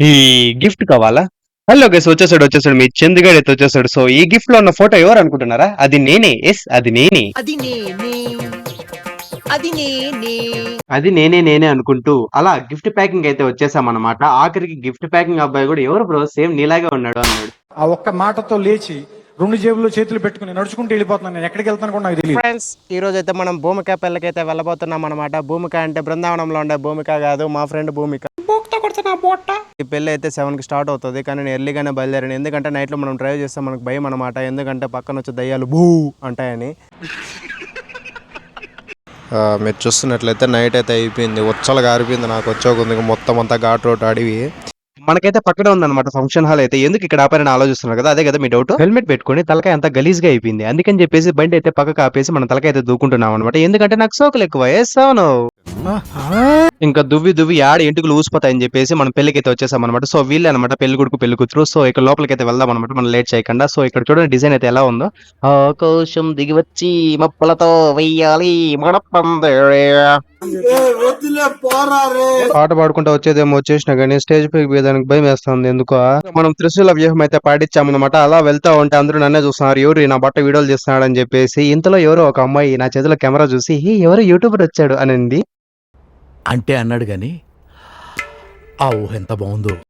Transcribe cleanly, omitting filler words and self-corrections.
ఈ గిఫ్ట్ కావాలా? Hello guys, వచ్చేసాడు మీ చందుగాడు అయితే వచ్చేసాడు. సో ఈ గిఫ్ట్ లో ఉన్న ఫోటో ఎవరు అనుకుంటున్నారా? అది నేనే. ఎస్, అది నేనే. అది నేనే అది నేనే అది నేనే అనుకుంటూ అలా గిఫ్ట్ ప్యాకింగ్ అయితే వచ్చేసామన్నమాట. ఆఖరికి గిఫ్ట్ ప్యాకింగ్ అబ్బాయి కూడా ఎవరు బ్రో సేమ్ నీలాగే ఉన్నాడు అన్నాడు. ఆ ఒక్క మాటతో లేచి 2 జేబుల్లో చేతులు పెట్టుకుని నడుచుకుంటూ వెళ్ళిపోతున్నాను. నేను ఎక్కడికి వెళ్తాను కూడా నాకు తెలియదు. ఫ్రెండ్స్, ఈ రోజు అయితే మనం భూమిక పెళ్ళకైతే వెళ్ళబోతున్నాం అనమాట. భూమిక అంటే బృందావనంలో ఉండే భూమిక కాదు, మా ఫ్రెండ్ భూమిక. ఈ పెళ్లి అయితే 7 కి స్టార్ట్ అవుతుంది, కానీ నేను ఎర్లీగానే బయలుదేరాను. ఎందుకంటే నైట్ లో మనం డ్రైవ్ చేస్తే మనకు భయం అనమాట. ఎందుకంటే పక్కన వచ్చే దయ్యాలు బూ అంటాయని. మీరు చూస్తున్నట్లయితే నైట్ అయితే అయిపోయింది, ఉచ్చలుగా ఆరిపోయింది. నాకు వచ్చే మొత్తం అంతా ఘాట్ రోడ్ అడివి. మనకైతే పక్కనే ఉందన్నమాట ఫంక్షన్ హాల్ అయితే. ఎందుకు ఇక్కడ ఆపారని ఆలోచిస్తున్నారు కదా, అదే కదా మీ డౌట్. హెల్మెట్ పెట్టుకొని తలకాయ అంతా గలీజ్ గా అయిపోయింది. అందుకని చెప్పేసి బండి అయితే పక్కకు ఆపేసి మన తలకాయ అయితే దూకుంటున్నాం అనమాట. ఎందుకంటే నాకు సోకులు ఎక్కువ వేస్తాను. ఇంకా దువ్వి ఆడ ఎంటుకలు ఊసిపోతాయని చెప్పేసి మనం పెళ్లికి అయితే వచ్చేసాం అనమాట. సో వీళ్ళే అనమాట పెళ్లి కొడుకు పెళ్లి కూతురు. సో ఇక్కడ లోపలికి అయితే వెళ్దాం అనమాట, మనం లేట్ చేయకుండా. సో ఇక్కడ చూడండి డిజైన్ అయితే ఎలా ఉందో. ఆకాశం దిగి వచ్చి మప్పులతో వెయ్యాలి మన పందిరే. పాట పాడుకుంటా వచ్చేదేమో వచ్చేసినా కానీ స్టేజ్ పైకి పోయేదానికి భయం వేస్తుంది ఎందుకో. మనం త్రిశూల వ్యూహం అయితే పాటించామన్నమాట. అలా వెళ్తా ఉంటే అందరూ నన్నే చూస్తున్నారు, ఎవరు నా బట్ట వీడియోలు చేస్తున్నాడు అని చెప్పేసి. ఇంతలో ఎవరో ఒక అమ్మాయి నా చేతిలో కెమెరా చూసి ఎవరో యూట్యూబర్ వచ్చాడు అనింది. అంటే అన్నాడు గాని ఆ ఊహ ఎంత బాగుందో.